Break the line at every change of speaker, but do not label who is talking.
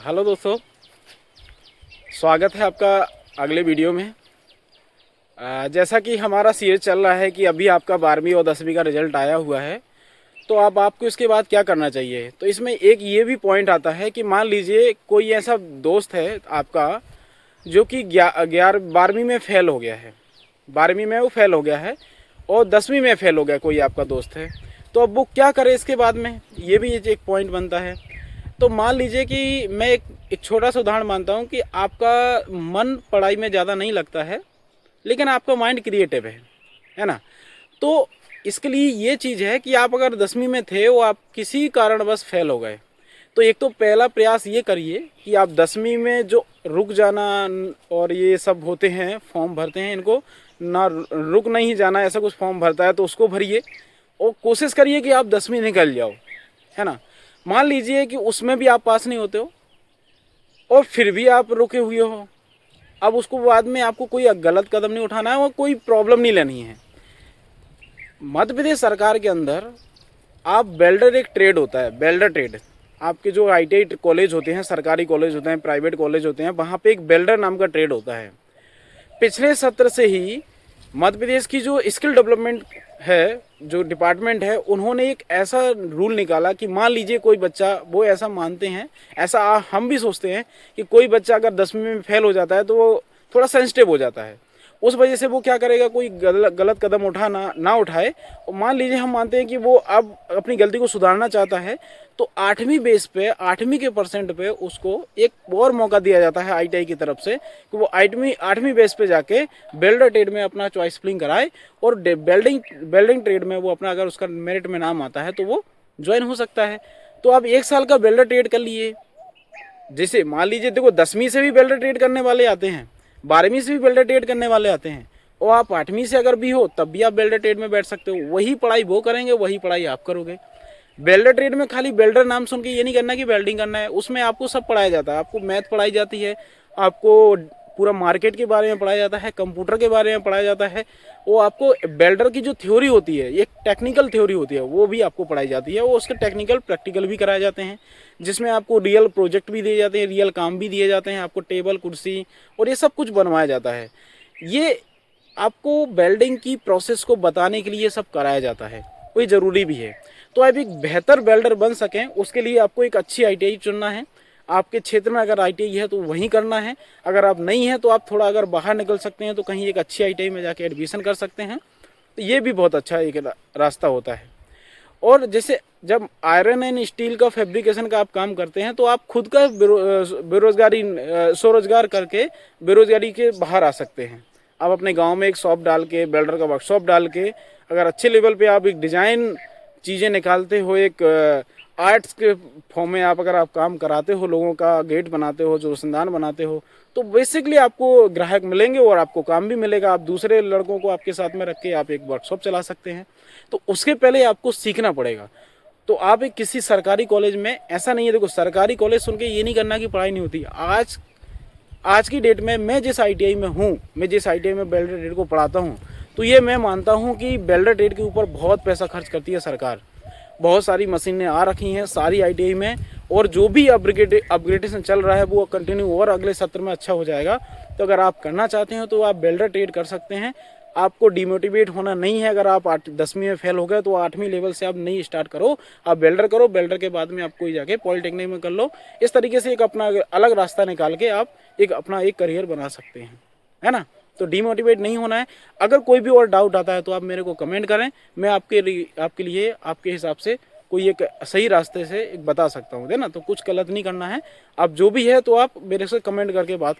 Hello दोस्तों, स्वागत है आपका अगले वीडियो में। जैसा कि हमारा सीरीज चल रहा है कि अभी आपका 12वीं और 10वीं का रिजल्ट आया हुआ है, तो अब आपको इसके बाद क्या करना चाहिए। तो इसमें एक ये भी पॉइंट आता है कि मान लीजिए कोई ऐसा दोस्त है आपका जो कि 12वीं में फ़ेल हो गया है, 12वीं में वो फेल हो गया है और 10वीं में फ़ेल हो गया कोई आपका दोस्त है, तो अब वो क्या करे इसके बाद में, ये भी एक पॉइंट बनता है। तो मान लीजिए कि मैं एक छोटा सा उदाहरण मानता हूँ कि आपका मन पढ़ाई में ज़्यादा नहीं लगता है, लेकिन आपका माइंड क्रिएटिव है ना। तो इसके लिए ये चीज़ है कि आप अगर 10वीं में थे वो आप किसी कारणवश फेल हो गए, तो एक तो पहला प्रयास ये करिए कि आप 10वीं में जो रुक जाना और ये सब होते हैं, फॉर्म भरते हैं, इनको ना रुक नहीं जाना, ऐसा कुछ फॉर्म भरता है तो उसको भरिए और कोशिश करिए कि आप 10वीं निकल जाओ, है ना। मान लीजिए कि उसमें भी आप पास नहीं होते हो और फिर भी आप रुके हुए हो, अब उसको बाद में आपको कोई गलत कदम नहीं उठाना है और कोई प्रॉब्लम नहीं लेनी है। मध्य प्रदेश सरकार के अंदर आप वेल्डर एक ट्रेड होता है, वेल्डर ट्रेड। आपके जो ITI कॉलेज होते हैं, सरकारी कॉलेज होते हैं, प्राइवेट कॉलेज होते हैं, वहाँ पे एक वेल्डर नाम का ट्रेड होता है। पिछले सत्र से ही मध्य प्रदेश की जो स्किल डेवलपमेंट है, जो डिपार्टमेंट है, उन्होंने एक ऐसा रूल निकाला कि मान लीजिए कोई बच्चा, वो ऐसा मानते हैं, ऐसा हम भी सोचते हैं कि कोई बच्चा अगर 10वीं में फेल हो जाता है तो वो थोड़ा सेंसिटिव हो जाता है, उस वजह से वो क्या करेगा, कोई गलत कदम ना उठाए। और मान लीजिए हम मानते हैं कि वो अब अपनी गलती को सुधारना चाहता है, तो 8वीं बेस पे, 8वीं के परसेंट पे उसको एक और मौका दिया जाता है ITI की तरफ से कि वो 8वीं बेस पे जाके वेल्डर ट्रेड में अपना चॉइस फिलिंग कराए और वेल्डिंग ट्रेड में वो अपना, अगर उसका मेरिट में नाम आता है तो वो ज्वाइन हो सकता है। तो आप 1 साल का वेल्डर ट्रेड कर लिए। जैसे मान लीजिए, देखो 10वीं से भी वेल्डर ट्रेड करने वाले आते हैं, 12वीं से भी वेल्डर ट्रेड करने वाले आते हैं, और आप 8वीं से अगर भी हो तब भी आप वेल्डर ट्रेड में बैठ सकते हो। वही पढ़ाई वो करेंगे, वही पढ़ाई आप करोगे। वेल्डर ट्रेड में खाली वेल्डर नाम सुन के ये नहीं करना कि वेल्डिंग करना है, उसमें आपको सब पढ़ाया जाता है। आपको मैथ पढ़ाई जाती है, आपको पूरा मार्केट के बारे में पढ़ाया जाता है, कंप्यूटर के बारे में पढ़ाया जाता है, वो आपको वेल्डर की जो थ्योरी होती है, एक टेक्निकल थ्योरी होती है, वो भी आपको पढ़ाई जाती है। वो उसके टेक्निकल प्रैक्टिकल भी कराए जाते हैं, जिसमें आपको रियल प्रोजेक्ट भी दिए जाते हैं, रियल काम भी दिए जाते हैं, आपको टेबल कुर्सी और ये सब कुछ बनवाया जाता है। ये आपको वेल्डिंग की प्रोसेस को बताने के लिए सब कराया जाता है, वो ज़रूरी भी है। तो आप एक बेहतर वेल्डर बन सकें, उसके लिए आपको एक अच्छी ITI चुनना है। आपके क्षेत्र में अगर ITI है तो वहीं करना है, अगर आप नहीं है तो आप थोड़ा अगर बाहर निकल सकते हैं तो कहीं एक अच्छी ITI में जाके एडमिशन कर सकते हैं, तो ये भी बहुत अच्छा एक रास्ता होता है। और जैसे जब आयरन एंड स्टील का फैब्रिकेशन का आप काम करते हैं तो आप खुद का स्वरोजगार करके बेरोजगारी के बाहर आ सकते हैं। आप अपने गांव में एक शॉप डाल के, वेल्डर का वर्कशॉप डाल के, अगर अच्छे लेवल पे आप एक डिज़ाइन चीज़ें निकालते हो, एक आर्ट्स के फॉर्म में आप अगर आप काम कराते हो, लोगों का गेट बनाते हो, जो रोशनदान बनाते हो, तो बेसिकली आपको ग्राहक मिलेंगे और आपको काम भी मिलेगा। आप दूसरे लड़कों को आपके साथ में रख के आप एक वर्कशॉप चला सकते हैं। तो उसके पहले आपको सीखना पड़ेगा। तो आप एक किसी सरकारी कॉलेज में, ऐसा नहीं है, देखो सरकारी कॉलेज सुन के ये नहीं करना कि पढ़ाई नहीं होती। आज की डेट में मैं जिस ITI में हूँ, मैं जिस ITI में वेल्डर ट्रेड को पढ़ाता हूँ, तो ये मैं मानता हूँ कि वेल्डर ट्रेड के ऊपर बहुत पैसा खर्च करती है सरकार। बहुत सारी मशीनें आ रखी हैं सारी ITI में, और जो भी अपग्रेडेशन चल रहा है वो कंटिन्यू और अगले सत्र में अच्छा हो जाएगा। तो अगर आप करना चाहते हैं तो आप वेल्डर ट्रेड कर सकते हैं। आपको डिमोटिवेट होना नहीं है। अगर आप 10वीं में फेल हो गए तो 8वीं लेवल से आप नहीं स्टार्ट करो, आप वेल्डर करो, वेल्डर के बाद में आप कोई जाके पॉलिटेक्निक में कर लो। इस तरीके से एक अपना अलग रास्ता निकाल के आप अपना एक करियर बना सकते हैं, है ना। तो डीमोटिवेट नहीं होना है। अगर कोई भी और डाउट आता है तो आप मेरे को कमेंट करें, मैं आपके लिए आपके हिसाब से कोई एक सही रास्ते से एक बता सकता हूँ, है ना। तो कुछ गलत नहीं करना है। आप जो भी है तो आप मेरे से कमेंट करके बात